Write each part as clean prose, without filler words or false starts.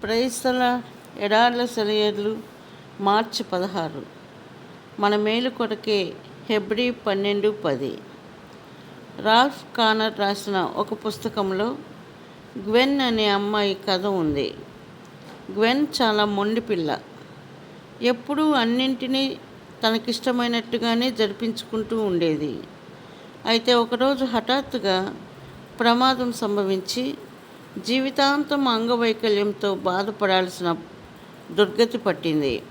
ప్రైస్తల ఎడార్ల సెలయేర్లు మార్చి 16. మన మేలు కొరకే. హెబ్రీ 12:10. రాల్ఫ్ కానర్ రాసిన ఒక పుస్తకంలో గ్వెన్ అనే అమ్మాయి కథ ఉంది. గ్వెన్ చాలా మొండి పిల్ల. ఎప్పుడూ అన్నింటినీ తనకిష్టమైనట్టుగానే జరిపించుకుంటూ ఉండేది. అయితే ఒకరోజు హఠాత్తుగా ప్రమాదం సంభవించి జీవితాంతం అంగవైకల్యంతో బాధపడాల్సిన దుర్గతి పట్టింది.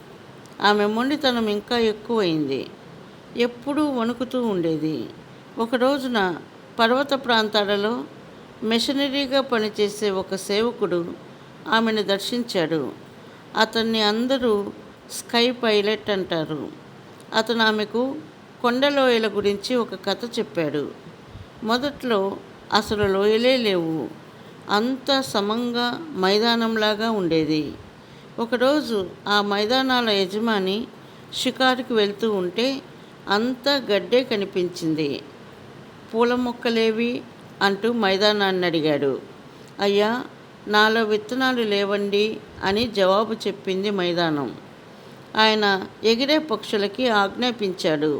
ఆమె మొండితనం ఇంకా ఎక్కువైంది. ఎప్పుడూ వణుకుతూ ఉండేది. ఒక రోజున పర్వత ప్రాంతాలలో మిషనరీగా పనిచేసే ఒక సేవకుడు ఆమెను దర్శించాడు. అతన్ని అందరూ స్కై పైలట్ అంటారు. అతను ఆమెకు కొండలోయల గురించి ఒక కథ చెప్పాడు. మొదట్లో అసలు లోయలే లేవు. అంతా సమంగా మైదానంలాగా ఉండేది. ఒకరోజు ఆ మైదానాల యజమాని షికారుకి వెళ్తూ ఉంటే అంతా గడ్డే కనిపించింది. పూల మొక్కలేవి అంటూ మైదానాన్ని అడిగాడు. అయ్యా, నాలో విత్తనాలు లేవండి అని జవాబు చెప్పింది మైదానం. ఆయన ఎగిరే పక్షులకి ఆజ్ఞాపించాడు.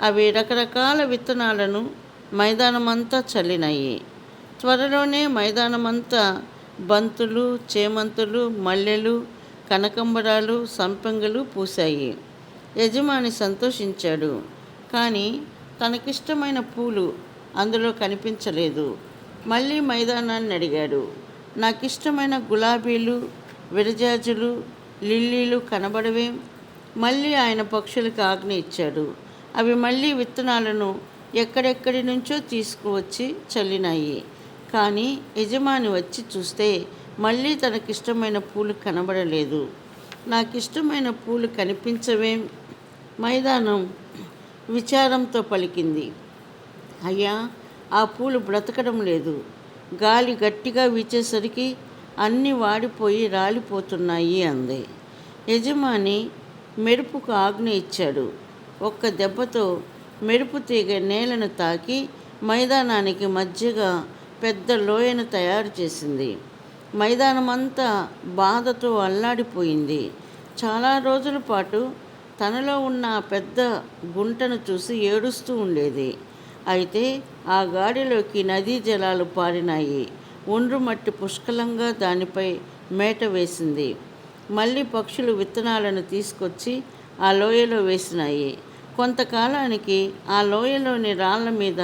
అవి రకరకాల విత్తనాలను మైదానమంతా చల్లినాయి. త్వరలోనే మైదానమంతా బంతులు, చేమంతులు, మల్లెలు, కనకంబరాలు, సంపెంగలు పూశాయి. యజమాని సంతోషించాడు. కానీ తనకిష్టమైన పూలు అందులో కనిపించలేదు. మళ్ళీ మైదానాన్ని అడిగాడు. నాకిష్టమైన గులాబీలు, విరజాజులు, లిల్లీలు కనబడవేం? మళ్ళీ ఆయన పక్షులకు ఆజ్ఞ ఇచ్చాడు. అవి మళ్ళీ విత్తనాలను ఎక్కడెక్కడి నుంచో తీసుకువచ్చి చల్లినాయి. కానీ యజమాని వచ్చి చూస్తే మళ్ళీ తనకిష్టమైన పూలు కనబడలేదు. నాకిష్టమైన పూలు కనిపించవేం? మైదానం విచారంతో పలికింది. అయ్యా, ఆ పూలు బ్రతకడం లేదు. గాలి గట్టిగా వీచేసరికి అన్నీ వాడిపోయి రాలిపోతున్నాయి అంది. యజమాని మెరుపుకు ఆజ్ఞ ఇచ్చాడు. ఒక్క దెబ్బతో మెరుపు తీగ నేలను తాకి మైదానానికి మధ్యగా పెద్ద లోయను తయారు చేసింది. మైదానమంతా బాధతో అల్లాడిపోయింది. చాలా రోజుల పాటు తనలో ఉన్న ఆ పెద్ద గుంటను చూసి ఏడుస్తూ ఉండేది. అయితే ఆ గాడిలోకి నదీ జలాలు పారినాయి. ఒండ్రు మట్టి పుష్కలంగా దానిపై మేట వేసింది. మళ్ళీ పక్షులు విత్తనాలను తీసుకొచ్చి ఆ లోయలో వేసినాయి. కొంతకాలానికి ఆ లోయలోని రాళ్ల మీద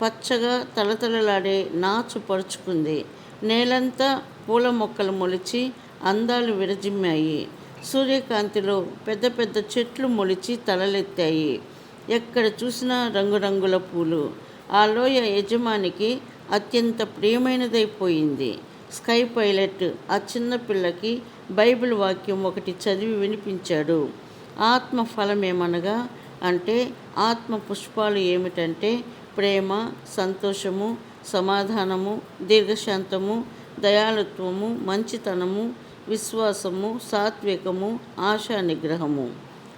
పచ్చగా తలతలలాడే నాచు పరుచుకుంది. నేలంతా పూల మొక్కలు మొలిచి అందాలు విరజిమ్మాయి. సూర్యకాంతిలో పెద్ద పెద్ద చెట్లు మొలిచి తలలెత్తాయి. ఎక్కడ చూసినా రంగురంగుల పూలు. ఆ లోయ యజమానికి అత్యంత ప్రియమైనదైపోయింది. స్కై పైలట్ ఆ చిన్న పిల్లకి బైబిల్ వాక్యం ఒకటి చదివి వినిపించాడు. ఆత్మ ఫలమేమనగా అంటే ఆత్మ పుష్పాలు ఏమిటంటే ప్రేమ, సంతోషము, సమాధానము, దీర్ఘశాంతము, దయాళుత్వము, మంచితనము, విశ్వాసము, సాత్వికము, ఆశా నిగ్రహము.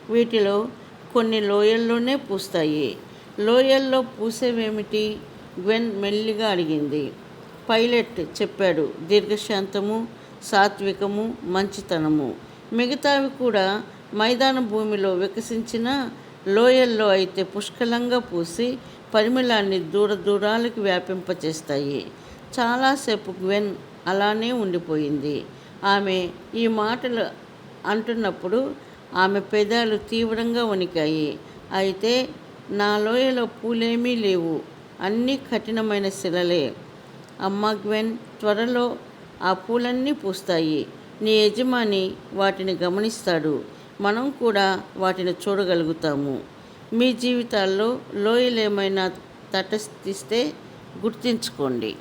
వీటిలో కొన్ని లోయల్లోనే పూస్తాయి. లోయల్లో పూసేవేమిటి? గ్వెన్ మెల్లిగా అడిగింది. పైలట్ చెప్పాడు. దీర్ఘశాంతము, సాత్వికము, మంచితనము. మిగతావి కూడా మైదాన భూమిలో వికసించిన లోయల్లో అయితే పుష్కలంగా పూసి పరిమళాన్ని దూర దూరాలకు వ్యాపింపచేస్తాయి. చాలాసేపు గ్వెన్ అలానే ఉండిపోయింది. ఆమె ఈ మాటలు అంటున్నప్పుడు ఆమె పెదాలు తీవ్రంగా వణికాయి. అయితే నా లోయలో పూలేమీ లేవు, అన్నీ కఠినమైన శిలలే. అమ్మా గ్వెన్, త్వరలో ఆ పూలన్నీ పూస్తాయి. నీ యజమాని వాటిని గమనిస్తాడు. మనం కూడా వాటిని చూడగలుగుతాము. మీ జీవితాల్లో లోయలేమైనా తటస్థిస్తే గుర్తించుకోండి.